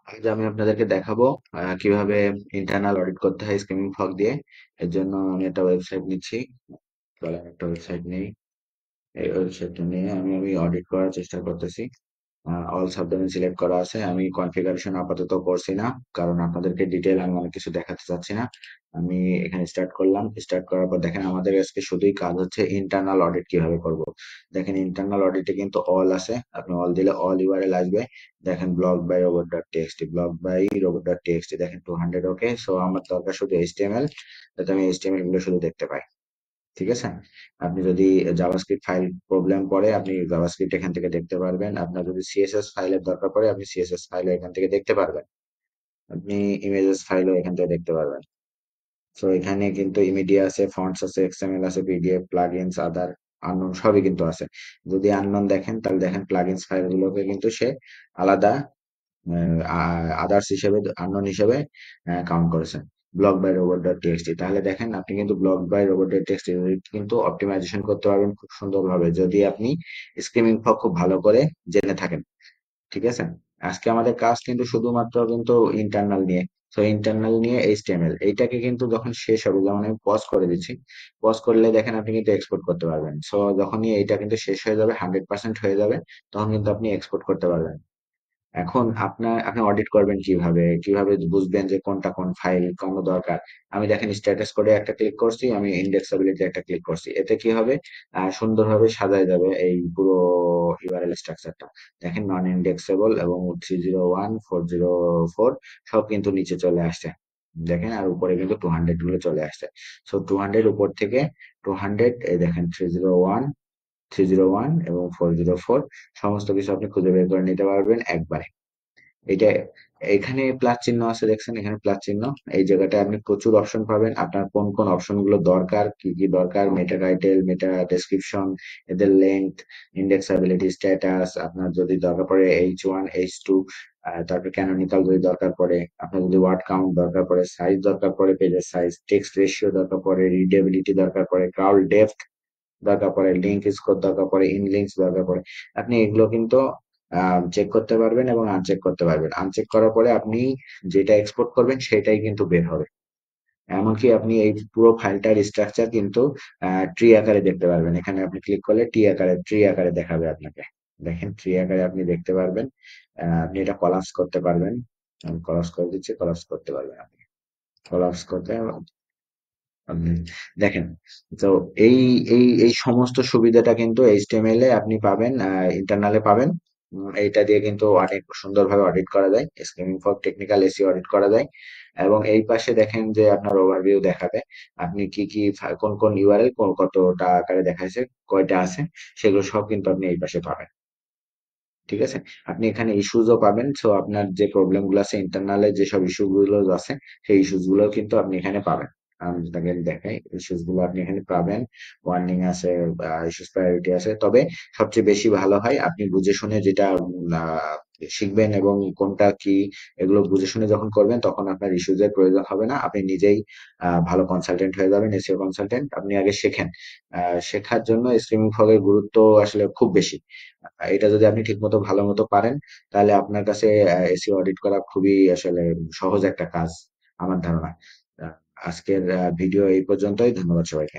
আজ আমি আপনাদেরকে দেখাবো কিভাবে ইন্টারনাল অডিট করতে হয় স্কিমিং ফগ দিয়ে। এর জন্য আমি একটা ওয়েবসাইট নিচ্ছি। চলেন একটা ওয়েবসাইট নেই। এই ওয়েবসাইটটা নিয়ে আমি অডিট করার চেষ্টা করতেছি। অল সাবডোমেইন সিলেক্ট করা আছে। আমি কনফিগারেশন আপাতত করছি না, কারণ আপনাদেরকে ডিটেল আমি অনেক কিছু দেখাতে চাচ্ছি না। আমি এখানে স্টার্ট করলাম। স্টার্ট করার পর দেখেন আমাদের আজকে শুধুই কাজ হচ্ছে ইন্টারনাল অডিট কিভাবে করব। দেখেন ইন্টারনাল অডিটে কিন্তু অল আছে, আপনি অল দিলে অল ইউআরএল আসবে। দেখেন block by robot dot TXT, block by robot dot TXT, দেখেন 200। ওকে, সো আমার দরকার শুধু এইচটিএমএল, যাতে আমি এইচটিএমএল গুলো শুধু দেখতে পাই। ঠিক আছে। আপনি যদি জাভাস্ক্রিপ্ট ফাইল প্রবলেম পড়ে, আপনি জাভাস্ক্রিপ্ট এখান থেকে দেখতে পারবেন। আপনার যদি সিএসএস ফাইলের দরকার পড়ে, আপনি সিএসএস ফাইলও এখান থেকে দেখতে পারবেন। আপনি ইমেজেস ফাইলও এখান থেকে দেখতে পারবেন। সো এখানে কিন্তু ইমিডিয়া আছে, ফন্টস আছে, এক্সএমএল আছে, পিডিএফ, প্লাগইনস, আদার, আননোন সবই কিন্তু আছে। যদি আননোন দেখেন, তাহলে দেখেন প্লাগইনস ফাইলগুলোকে কিন্তু সে আলাদা আদার্স হিসেবে, আননোন হিসেবে কাউন্ট করেছেন। Block by robot dot TXT, তাহলে দেখেন আপনি কিন্তু block by robot dot TXT কিন্তু অপটিমাইজেশন করতে পারবেন খুব সুন্দরভাবে, যদি আপনি স্কিমিং ফগ খুব ভালো করে জেনে থাকেন। ঠিক আছে। আজকে আমাদের কাজ কিন্তু শুধুমাত্র কিন্তু ইন্টারনাল নিয়ে। তো ইন্টারনাল নিয়ে এইচটিএমএল এইটাকে কিন্তু যখন শেষ হবে, যেমন আমি পজ করে দিচ্ছি, পজ করলে দেখেন আপনি কিন্তু এক্সপোর্ট করতে পারবেন। সো যখনই এইটা কিন্তু শেষ হয়ে যাবে, 100% হয়ে যাবে, তখন কিন্তু আপনি এক্সপোর্ট করতে পারবেন। এখন আপনি অডিট করবেন কিভাবে, কিভাবে বুঝবেন যে কোনটা কোন ফাইল কোন দরকার। আমি দেখেন স্ট্যাটাস করে একটা ক্লিক করছি, আমি ইন্ডেক্সাবিলিটি একটা ক্লিক করছি, এতে কি হবে, সুন্দরভাবে সাজায় যাবে এই পুরো ইউআরএল স্ট্রাকচারটা। দেখেন নন ইন্ডেক্সেবল এবং 301 404 সব কিন্তু নিচে চলে আসছে। দেখেন আর উপরে কিন্তু 200 গুলো চলে আসছে। সো 200 উপর থেকে 200, এই দেখেন 301 এবং 404 সমস্ত কিছু আপনি খুঁজে বের করে নিতে পারবেন একবারে। এটা এখানে প্লাস চিহ্ন আছে, দেখছেন এখানে প্লাস চিহ্ন। এই জায়গাটায় আপনি প্রচুর অপশন পাবেন, আপনার কোন কোন অপশন গুলো দরকার, কি কি দরকার, মেটা টাইটেল, মেটা ডেসক্রিপশন, এদের লেন্থ, ইন্ডেক্সাবিলিটি, স্ট্যাটাস, আপনার যদি দরকার পড়ে H1 H2, তারপর ক্যানোনিকাল যদি দরকার পড়ে, আপনার যদি ওয়ার্ড কাউন্ট দরকার পড়ে, সাইজ দরকার পড়ে, পেজের সাইজ, টেক্সট রেশিও দরকার পড়ে, রিডেবিলিটি দরকার পড়ে, ক্রাউড ডেপথ দরকার পড়ে, লিঙ্ক স্কোর দরকার পড়ে, ইন লিঙ্কস দরকার পড়ে, আপনি এগুলো কিন্তু চেক করতে পারবেন এবং আনচেক করতে পারবেন। আনচেক করার পরে আপনি যেটা এক্সপোর্ট করবেন সেটাই কিন্তু বের হবে। এমনকি আপনি এই পুরো ফাইলটার স্ট্রাকচার কিন্তু ট্রি আকারে দেখতে পারবেন। এখানে আপনি ক্লিক করলে ট্রি আকারে দেখাবে আপনাকে। দেখেন ট্রি আকারে আপনি দেখতে পারবেন। আপনি এটা কলাপস করতে পারবেন। আমি কলাপস করে দিচ্ছি, কলাপস করতে পারবেন আপনি। কলাপস করতে আপনি দেখেন। তো এই এই সমস্ত সুবিধাটা কিন্তু এইচটিএমএল এ আপনি পাবেন, ইন্টারনালে পাবেন। এইটা দিয়ে কিন্তু অনেক সুন্দরভাবে অডিট করা যায়, skimming for technical AC audit করা যায়। এবং এই পাশে দেখেন যে আপনার ওভারভিউ দেখাবে, আপনি কি কি কোন কোন ইউআরএল কতটা আকারে দেখাইছে, কয়টা আছে, সেগুলো সব কিন্তু আপনি এই পাশে পাবেন। ঠিক আছে। আপনি এখানে ইস্যুজও পাবেন। সো আপনার যে প্রবলেম গুলো আছে, ইন্টারনালে যেসব ইস্যু গুলো আছে, সেই ইস্যুস গুলো কিন্তু আপনি এখানে পাবেন। আমি আপনাকে দেখাই, ইস্যুস গুলো আপনি এখানে পাবেন। ওয়ার্নিং আছে, ইস্যুস প্রায়োরিটি আছে। তবে সবচেয়ে বেশি ভালো হয় আপনি বুঝে শুনে যেটা শিখবেন এবং কোনটা কি, এগুলো বুঝে শুনে যখন করবেন, তখন আপনার ইস্যুস এর প্রয়োজন হবে না। আপনি নিজেই ভালো কনসালটেন্ট হয়ে যাবেন, এসইও কনসালটেন্ট। আপনি আগে শেখেন। শেখার জন্য স্ট্রিমিং ফগের গুরুত্ব আসলে খুব বেশি। এটা যদি আপনি ঠিকমতো ভালো মতো পারেন, তাহলে আপনার কাছে এসিও অডিট করা খুবই আসলে সহজ একটা কাজ আমার ধারণা। আহ, আজকের ভিডিও এই পর্যন্তই। ধন্যবাদ সবাইকে।